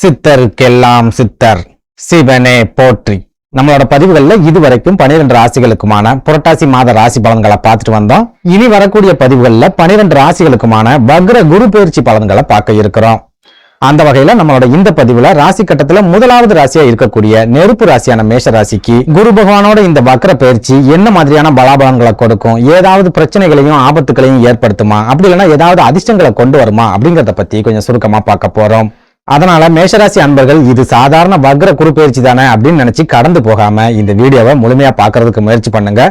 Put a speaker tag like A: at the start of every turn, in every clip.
A: சித்தருக்கெல்லாம் சித்தர் சிவனே போற்றி. நம்மளோட பதிவுகள்ல இதுவரைக்கும் 12 ராசிகளுக்குமான புரட்டாசி மாத ராசி பலன்களை பார்த்துட்டு வந்தோம். இனி வரக்கூடிய பதிவுகள்ல 12 ராசிகளுக்குமான வக்ர குரு பயிற்சி பலன்களை பார்க்க இருக்கிறோம். அந்த வகையில நம்மளோட இந்த பதிவுல ராசி கட்டத்துல முதலாவது ராசியா இருக்கக்கூடிய நெருப்பு ராசியான மேஷ ராசிக்கு குரு பகவானோட இந்த வக்ர பயிற்சி என்ன மாதிரியான பலாபலன்களை கொடுக்கும், ஏதாவது பிரச்சனைகளையும் ஆபத்துகளையும் ஏற்படுத்துமா, அப்படி இல்லைன்னா ஏதாவது அதிர்ஷ்டங்களை கொண்டு வருமா அப்படிங்கறத பத்தி கொஞ்சம் சுருக்கமா பார்க்க போறோம். அதனால மேஷராசி அன்பர்கள் இது சாதாரண வக்ர குரு பயிற்சி தானே அப்படின்னு நினைச்சு கடந்து போகாம இந்த வீடியோவை முழுமையா பாக்குறதுக்கு முயற்சி பண்ணுங்க.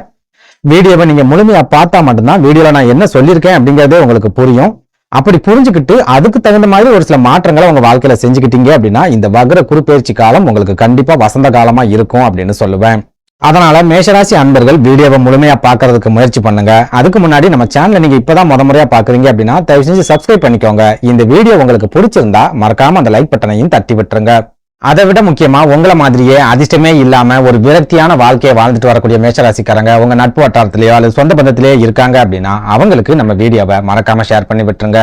A: வீடியோவை நீங்க முழுமையா பார்த்தா மட்டும்தான் வீடியோல நான் என்ன சொல்லியிருக்கேன் அப்படிங்கறதே உங்களுக்கு புரியும். அப்படி புரிஞ்சுக்கிட்டு அதுக்கு தகுந்த மாதிரி ஒரு சில மாற்றங்களை உங்க வாழ்க்கையில செஞ்சுக்கிட்டீங்க அப்படின்னா இந்த வக்ர குரு பயிற்சி காலம் உங்களுக்கு கண்டிப்பா வசந்த காலமா இருக்கும் அப்படின்னு சொல்லுவேன். அதனால மேஷராசி அன்பர்கள் வீடியோவை முழுமையா பாக்குறதுக்கு முயற்சி பண்ணுங்க. அதுக்கு முன்னாடி நம்ம சேனலை நீங்க இப்பதான் முறையா பாக்குறீங்க அப்படின்னா தயவு செஞ்சு சப்ஸ்கிரைப் பண்ணிக்கோங்க. இந்த வீடியோ உங்களுக்கு பிடிச்சிருந்தா மறக்காம அந்த லைக் பட்டனையும் தட்டி விட்டுருங்க. அதை விட முக்கியமா உங்களை மாதிரியே அதிர்ஷ்டமே இல்லாம ஒரு விரக்தியான வாழ்க்கையை வாழ்ந்துட்டு வரக்கூடிய மேஷராசிக்காரங்க உங்க நட்பு வட்டாரத்திலேயோ அல்லது சொந்த பந்தத்திலேயோ இருக்காங்க அப்படின்னா அவங்களுக்கு நம்ம வீடியோவை மறக்காம ஷேர் பண்ணி விட்டுருங்க.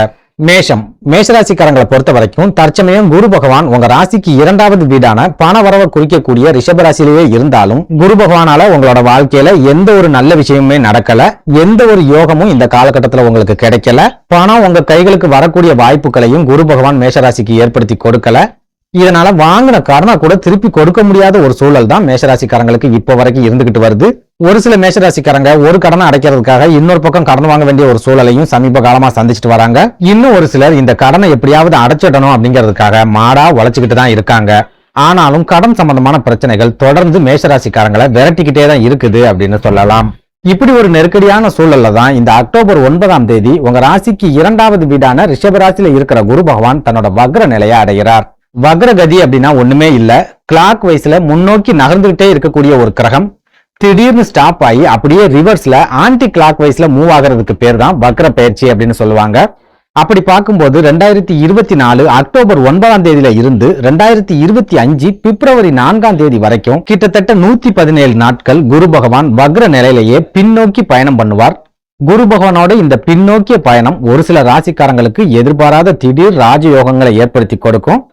A: மேஷராசிக்காரங்களை பொறுத்த வரைக்கும் தற்சமயம் குரு பகவான் உங்க ராசிக்கு 2வது வீடான பண வரவை குறிக்கக்கூடிய ரிஷப ராசியிலேயே இருந்தாலும் குரு பகவானால உங்களோட வாழ்க்கையில எந்த ஒரு நல்ல விஷயமுமே நடக்கல, எந்த ஒரு யோகமும் இந்த காலகட்டத்துல உங்களுக்கு கிடைக்கல. பணம் உங்க கைகளுக்கு வரக்கூடிய வாய்ப்புகளையும் குரு பகவான் மேஷராசிக்கு ஏற்படுத்தி கொடுக்கல. இதனால வாங்கின கடனை கூட திருப்பி கொடுக்க முடியாத ஒரு சூழல் தான் மேஷராசிக்காரங்களுக்கு இப்போ வரைக்கும் இருந்துகிட்டு வருது. ஒரு சில மேஷராசிக்காரங்க ஒரு கடனை அடைக்கிறதுக்காக இன்னொரு பக்கம் கடன் வாங்க வேண்டிய ஒரு சூழலையும் சமீப காலமா சந்திச்சுட்டு வராங்க. இன்னும் ஒரு சிலர் இந்த கடனை எப்படியாவது அடைச்சிடணும் அப்படிங்கிறதுக்காக மாடா உழைச்சுக்கிட்டு தான் இருக்காங்க. ஆனாலும் கடன் சம்பந்தமான பிரச்சனைகள் தொடர்ந்து மேஷராசிக்காரங்களை விரட்டிக்கிட்டே தான் இருக்குது அப்படின்னு சொல்லலாம். இப்படி ஒரு நெருக்கடியான சூழல்ல தான் இந்த அக்டோபர் 9ஆம் தேதி உங்க ராசிக்கு 2வது வீடான ரிஷப ராசியில இருக்கிற குரு பகவான் தன்னோட வக்ர நிலையை அடைகிறார். வக்ரகதி அப்படின்னா ஒண்ணுமே இல்ல, கிளாக் வைஸ்ல முன்னோக்கி நகர்ந்துகிட்டே இருக்கக்கூடிய ஒரு கிரகம் திடீர்னு ஸ்டாப் ஆகி அப்படியே ரிவர்ஸ்ல ஆன்டி கிளாக் வைஸ்ல மூவ் ஆகிறதுக்கு பேர் தான் வக்ர பயிற்சி அப்படின்னு சொல்லுவாங்க. அப்படி பார்க்கும்போது 2024 அக்டோபர் 9ஆம் தேதியில இருந்து 2025 பிப்ரவரி 4ஆம் தேதி வரைக்கும் கிட்டத்தட்ட 117 நாட்கள் குரு பகவான் வக்ர நிலையிலேயே பின்னோக்கி பயணம் பண்ணுவார். குரு பகவானோட இந்த பின்னோக்கிய பயணம் ஒரு சில ராசிக்காரங்களுக்கு எதிர்பாராத திடீர் ராஜயோகங்களை ஏற்படுத்தி கொடுக்கும்.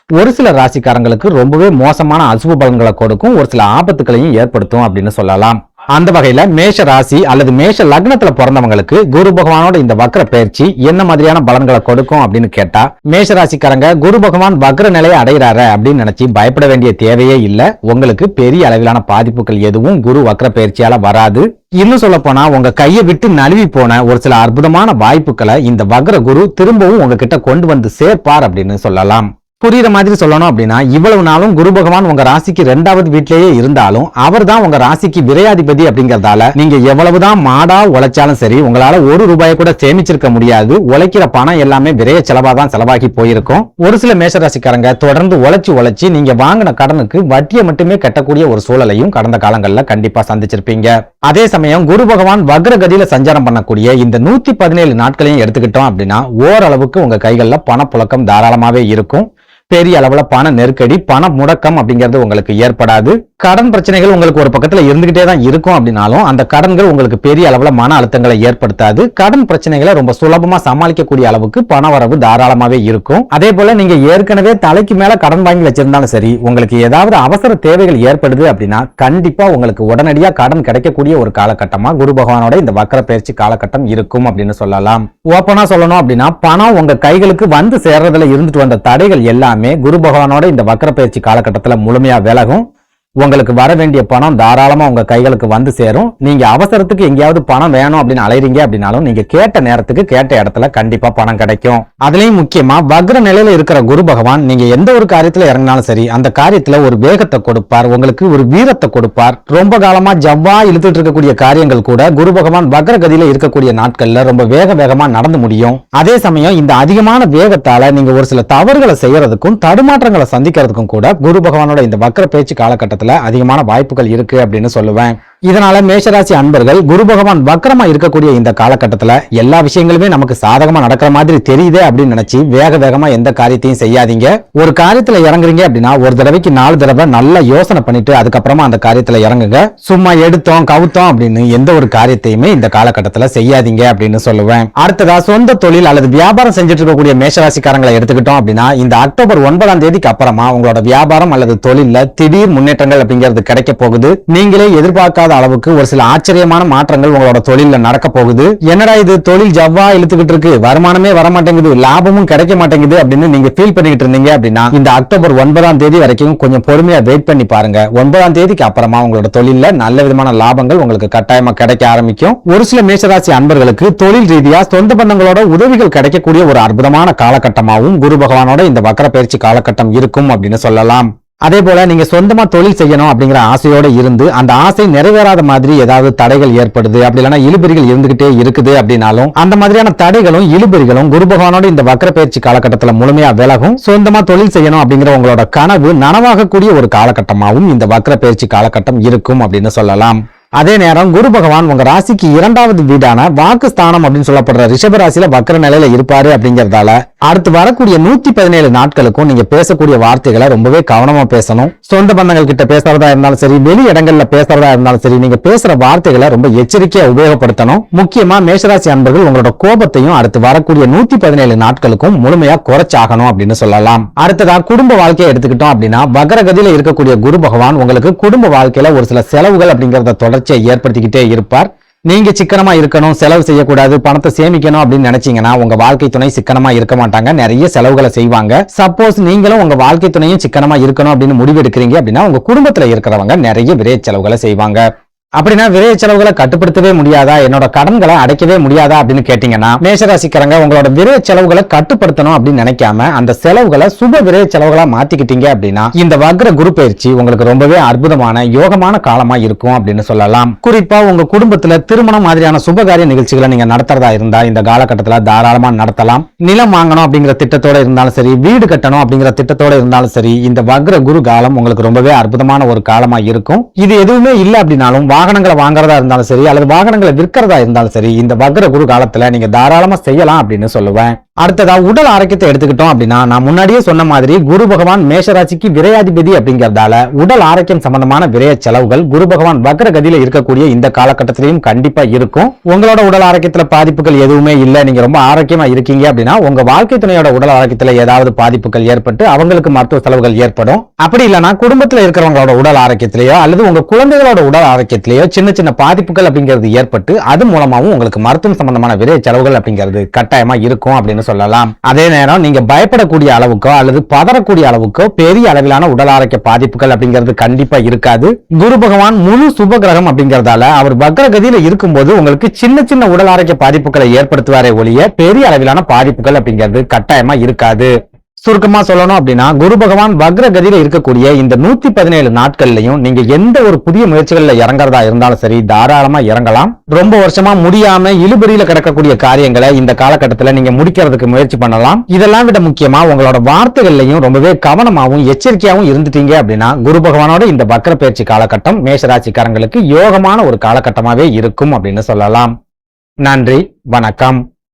A: ஒரு சில ராசிக்காரங்களுக்கு ரொம்பவே மோசமான அசுப பலன்களை கொடுக்கும், ஒரு சில ஆபத்துகளையும் ஏற்படுத்தும் அப்படின்னு சொல்லலாம். அந்த வகையில மேஷ ராசி அல்லது மேஷ லக்னத்துல பிறந்தவங்களுக்கு குரு பகவானோட இந்த வக்ர பயிற்சி என்ன மாதிரியான பலன்களை கொடுக்கும் அப்படின்னு கேட்டா, மேஷ ராசிக்காரங்க குரு பகவான் வக்ர நிலையை அடைகிறாரு அப்படின்னு நினைச்சு பயப்பட வேண்டிய தேவையே இல்ல. உங்களுக்கு பெரிய அளவிலான பாதிப்புகள் எதுவும் குரு வக்ர பயிற்சியால வராது. இன்னும் சொல்ல போனா உங்க கையை விட்டு நழுவி போன ஒரு சில அற்புதமான வாய்ப்புகளை இந்த வக்ர குரு திரும்பவும் உங்ககிட்ட கொண்டு வந்து சேர்ப்பார் அப்படின்னு சொல்லலாம். புரியுற மாதிரி சொல்லணும் அப்படின்னா, இவ்வளவு நாளும் குரு பகவான் உங்க ராசிக்கு 2வது வீட்டிலேயே இருந்தாலும் அவர் தான் உங்க ராசிக்கு விரையாதிபதி அப்படிங்கறதால நீங்க எவ்வளவுதான் மாடா உழைச்சாலும் சரி உங்களால ₹1 கூட சேமிச்சிருக்க முடியாது. உழைக்கிற பணம் எல்லாமே விரைய செலவா தான் செலவாகி போயிருக்கும். ஒரு சில மேஷராசிக்காரங்க தொடர்ந்து உழைச்சு நீங்க வாங்கின கடனுக்கு வட்டியை மட்டுமே கட்டக்கூடிய ஒரு சூழலையும் கடந்த காலங்கள்ல கண்டிப்பா சந்திச்சிருப்பீங்க. அதே சமயம் குரு பகவான் வக்ரகதியில சஞ்சாரம் பண்ணக்கூடிய இந்த 117 நாட்களையும் எடுத்துக்கிட்டோம் அப்படின்னா ஓரளவுக்கு உங்க கைகள்ல பணப்புழக்கம் தாராளமாவே இருக்கும். பெரிய அளவுல பண நெருக்கடி, பண முடக்கம் அப்படிங்கிறது உங்களுக்கு ஏற்படாது. கடன் பிரச்சனைகள் உங்களுக்கு ஒரு பக்கத்துல இருந்துகிட்டே தான் இருக்கும் அப்படின்னாலும் அந்த கடன்கள் உங்களுக்கு பெரிய அளவுல மன அழுத்தங்களை ஏற்படுத்தாது. கடன் பிரச்சனைகளை ரொம்ப சுலபமா சமாளிக்கக்கூடிய அளவுக்கு பண வரவு தாராளமாவே இருக்கும். அதே போல நீங்க ஏற்கனவே தலைக்கு மேல கடன் வாங்கி வச்சிருந்தாலும் சரி, உங்களுக்கு ஏதாவது அவசர தேவைகள் ஏற்படுது அப்படின்னா கண்டிப்பா உங்களுக்கு உடனடியா கடன் கிடைக்கக்கூடிய ஒரு காலகட்டமா குரு பகவானோட இந்த வக்ர பயிற்சி காலகட்டம் இருக்கும் அப்படின்னு சொல்லலாம். ஓப்பனா சொல்லணும் அப்படின்னா பணம் உங்க கைகளுக்கு வந்து சேர்றதுல இருந்துட்டு வந்த தடைகள் எல்லாம் குரு பகவானோட இந்த வக்ர பயிற்சி காலகட்டத்துல முழுமையா விலகும். உங்களுக்கு வர வேண்டிய பணம் தாராளமா உங்க கைகளுக்கு வந்து சேரும். நீங்க அவசரத்துக்கு எங்கேயாவது பணம் வேணும் அப்படின்னு அலைறீங்க அப்படின்னாலும் நீங்க கேட்ட நேரத்துக்கு கேட்ட இடத்துல கண்டிப்பா பணம் கிடைக்கும். அதுலயும் முக்கியமா வக்ர நிலையில இருக்கிற குரு பகவான் நீங்க எந்த ஒரு காரியத்துல இறங்கினாலும் சரி அந்த காரியத்துல ஒரு வேகத்தை கொடுப்பார், உங்களுக்கு ஒரு வீரத்தை கொடுப்பார். ரொம்ப காலமா ஜவ்வா இழுத்துட்டு இருக்கக்கூடிய காரியங்கள் கூட குரு பகவான் வக்ர கதியில இருக்கக்கூடிய நாட்கள்ல ரொம்ப வேகமா நடந்து முடியும். அதே சமயம் இந்த அதிகமான வேகத்தால நீங்க ஒரு சில தவறுகளை செய்யறதுக்கும் தடுமாற்றங்களை சந்திக்கிறதுக்கும் கூட குரு பகவானோட இந்த வக்ர பயிற்சி காலகட்டத்துல காலகட்டத்துல அதிகமான வாய்ப்புகள் இருக்கு அப்படின்னு சொல்லுவேன். இதனால மேஷராசி அன்பர்கள் குரு பகவான் வக்கரமா இருக்கக்கூடிய இந்த காலகட்டத்துல எல்லா விஷயங்களுமே நமக்கு சாதகமா நடக்கிற மாதிரி தெரியுதே அப்படின்னு நினைச்சு வேகமா எந்த காரியத்தையும் செய்யாதீங்க. ஒரு காரியத்துல இறங்குறீங்க அப்படின்னா ஒரு தடவைக்கு 4 தடவை நல்லா யோசனை பண்ணிட்டு அதுக்கப்புறமா அந்த காரியத்துல இறங்குங்க. சும்மா எடுத்தோம் கவுத்தோம் அப்படின்னு எந்த ஒரு காரியத்தையுமே இந்த காலகட்டத்துல செய்யாதீங்க அப்படின்னு சொல்லுவேன். அடுத்ததா சொந்த தொழில் அல்லது வியாபாரம் செஞ்சுட்டு இருக்கக்கூடிய மேஷராசிக்காரங்களை எடுத்துக்கிட்டோம் அப்படின்னா இந்த அக்டோபர் 9ஆம் தேதிக்கு அப்புறமா உங்களோட வியாபாரம் அல்லது தொழில்ல திடீர் முன்னேற்றங்கள் அப்படிங்கிறது கிடைக்க போகுது. நீங்களே எதிர்பார்க்காத அளவுக்கு ஒரு சில ஆச்சரியமான மாற்றங்கள் உங்களோட தொழில்ல நடக்க போகுது. என்னடா இது தொழில் ஜவ்வா இழுத்துக்கிட்டு இருக்கு, வருமானமே வர மாட்டேங்குது, லாபமும் கிடைக்க மாட்டேங்குது அப்படின்னு நீங்க ஃபீல் பண்ணிட்டு இருந்தீங்க அப்படின்னா இந்த அக்டோபர் 9ஆம் தேதி வரைக்கும் கொஞ்சம் பொறுமையா வெயிட் பண்ணி பாருங்க. 9ஆம் தேதிக்கு அப்புறமா உங்களோட தொழில்ல நல்ல விதமான லாபங்கள் உங்களுக்கு கட்டாயமா கிடைக்க ஆரம்பிக்கும். ஒரு சில மேஷராசி அன்பர்களுக்கு தொழில் ரீதியா சொந்த பந்தங்களோட உதவிகள் கிடைக்கக்கூடிய ஒரு அற்புதமான காலகட்டமாகவும் குரு பகவானோட இந்த வக்கர பயிற்சி காலகட்டம் இருக்கும் அப்படின்னு சொல்லலாம். அதே போல நீங்க சொந்தமா தொழில் செய்யணும் அப்படிங்கிற ஆசையோட இருந்து அந்த ஆசை நிறைவேறாத மாதிரி ஏதாவது தடைகள் ஏற்படுது, அப்படி இல்லைன்னா இழுபறிகள் இருந்துகிட்டே இருக்குது அப்படின்னாலும் அந்த மாதிரியான தடைகளும் இழுபறிகளும் குரு பகவானோட இந்த வக்கர பயிற்சி காலகட்டத்துல முழுமையா விலகும். சொந்தமா தொழில் செய்யணும் அப்படிங்கிற உங்களோட கனவு நனவாகக்கூடிய ஒரு காலகட்டமாகவும் இந்த வக்கர பயிற்சி காலகட்டம் இருக்கும் அப்படின்னு சொல்லலாம். அதே நேரம் குரு பகவான் உங்க ராசிக்கு 2வது வீடான வாக்குஸ்தானம் அப்படின்னு சொல்லப்படுற ரிஷப ராசியில வக்கர நிலையில இருப்பாரு அப்படிங்கறதால அடுத்து வரக்கூடிய 117 நாட்களுக்கும் நீங்க பேசக்கூடிய வார்த்தைகளை ரொம்பவே கவனமா பேசணும். சொந்த பந்தங்கள் கிட்ட பேசுறதா இருந்தாலும் சரி, வெளி இடங்கள்ல பேசுறதா இருந்தாலும் சரி, நீங்க பேசுற வார்த்தைகளை ரொம்ப எச்சரிக்கையா உபயோகப்படுத்தணும். முக்கியமா மேஷராசி அன்பர்கள் உங்களோட கோபத்தையும் அடுத்து வரக்கூடிய 117 நாட்களுக்கும் முழுமையா குறைச்சாகணும் அப்படின்னு சொல்லலாம். அடுத்ததா குடும்ப வாழ்க்கையை எடுத்துக்கிட்டோம் அப்படின்னா வக்ரகதியில இருக்கக்கூடிய குரு பகவான் உங்களுக்கு குடும்ப வாழ்க்கையில ஒரு சில செலவுகள் அப்படிங்கறத தொடர்ச்சியை ஏற்படுத்திக்கிட்டே இருப்பார். நீங்க சிக்கனமா இருக்கணும், செலவு செய்யக்கூடாது, பணத்தை சேமிக்கணும் அப்படின்னு நினைச்சீங்கன்னா உங்க வாழ்க்கை துணை சிக்கனமா இருக்க மாட்டாங்க, நிறைய செலவுகளை செய்வாங்க. சப்போஸ் நீங்களும் உங்க வாழ்க்கை துணையும் சிக்கனமா இருக்கணும் அப்படின்னு முடிவு எடுக்கிறீங்க அப்படின்னா உங்க குடும்பத்துல இருக்கிறவங்க நிறைய விரை செலவுகளை செய்வாங்க. அப்படின்னா விரை செலவுகளை கட்டுப்படுத்தவே முடியாதா, என்னோட கடன்களை அடைக்கவே முடியாதா அப்படின்னு கேட்டீங்கன்னா மேஷராசிக்காரங்க உங்களோட விரை செலவுகளை கட்டுப்படுத்தணும் அப்படின்னு நினைக்காம அந்த செலவுகளை சுப விரை செலவுகளா மாத்திக்கிட்டீங்க அப்படின்னா இந்த வக்ர குரு பயிற்சி உங்களுக்கு ரொம்பவே அற்புதமான யோகமான காலமா இருக்கும் அப்படின்னு சொல்லலாம். குறிப்பா உங்க குடும்பத்துல திருமணம் மாதிரியான சுபகாரிய நிகழ்ச்சிகளை நீங்க நடத்துறதா இருந்தா இந்த காலகட்டத்துல தாராளமா நடத்தலாம். நிலம் வாங்கணும் அப்படிங்கிற திட்டத்தோட இருந்தாலும் சரி, வீடு கட்டணும் அப்படிங்கிற திட்டத்தோட இருந்தாலும் சரி, இந்த வக்ர குரு காலம் உங்களுக்கு ரொம்பவே அற்புதமான ஒரு காலமா இருக்கும். இது எதுவுமே இல்ல அப்படின்னாலும் வாகனங்களை வாங்குறதா இருந்தாலும் சரி அல்லது வாகனங்களை விற்கிறதா இருந்தாலும் சரி இந்த வக்ர குரு காலத்துல நீங்க தாராளமா செய்யலாம் அப்படின்னு சொல்லுவேன். அடுத்ததா உடல் ஆரோக்கியத்தை எடுத்துக்கிட்டோம் அப்படின்னா நான் முன்னாடியே சொன்ன மாதிரி குரு பகவான் மேஷராசிக்கு விரையாதிபதி அப்படிங்கறதால உடல் ஆரோக்கியம் சம்பந்தமான விரைய செலவுகள் குரு பகவான் வக்ர கதியில இருக்கக்கூடிய இந்த காலகட்டத்திலையும் கண்டிப்பா இருக்கும். உங்களோட உடல் ஆரோக்கியத்துல பாதிப்புகள் எதுவுமே இல்ல, நீங்க ரொம்ப ஆரோக்கியமா இருக்கீங்க அப்படின்னா உங்க வாழ்க்கை துணையோட உடல் ஆரோக்கியத்துல ஏதாவது பாதிப்புகள் ஏற்பட்டு அவங்களுக்கு மருத்துவ செலவுகள் ஏற்படும். அப்படி இல்லைன்னா குடும்பத்துல இருக்கிறவங்களோட உடல் ஆரோக்கியத்திலேயோ அல்லது உங்க குழந்தைகளோட உடல் ஆரோக்கியத்திலேயோ சின்ன சின்ன பாதிப்புகள் அப்படிங்கிறது ஏற்பட்டு அது மூலமாவும் உங்களுக்கு மருத்துவம் சம்பந்தமான விரைய செலவுகள் அப்படிங்கிறது கட்டாயமா இருக்கும் அப்படின்னு சொல்லலாம். அதே நேரம் நீங்க பயப்படக்கூடிய அளவுக்கோ அல்லது பதறக்கூடிய அளவுக்கோ பெரிய அளவிலான உடல் ஆரோக்கிய பாதிப்புகள் அப்படிங்கிறது கண்டிப்பா இருக்காது. குரு பகவான் முழு சுப கிரகம் அப்படிங்கறதால அவர் வக்ர கதியில இருக்கும்போது உங்களுக்கு சின்ன சின்ன உடல் ஆரோக்கிய பாதிப்புகளை ஏற்படுத்துவாரே ஒழிய பெரிய அளவிலான பாதிப்புகள் அப்படிங்கிறது கட்டாயமா இருக்காது. சுருக்கமா சொல்லணும் அப்படின்னா குரு பகவான் வக்ர கதியில இருக்கக்கூடிய இந்த 117 நாட்கள்லயும் நீங்க எந்த ஒரு புதிய முயற்சிகள்ல இறங்குறதா இருந்தாலும் சரி தாராளமா இறங்கலாம். ரொம்ப வருஷமா முடியாம இழுபறியில கிடக்கக்கூடிய காரியங்களை இந்த காலகட்டத்துல நீங்க முடிக்கிறதுக்கு முயற்சி பண்ணலாம். இதெல்லாம் விட முக்கியமா உங்களோட வார்த்தைகள்லையும் ரொம்பவே கவனமாவும் எச்சரிக்கையாவும் இருந்துட்டீங்க அப்படின்னா குரு பகவானோட இந்த வக்ர பயிற்சி காலகட்டம் மேஷராசிக்காரங்களுக்கு யோகமான ஒரு காலகட்டமாவே இருக்கும் அப்படின்னு சொல்லலாம். நன்றி, வணக்கம்.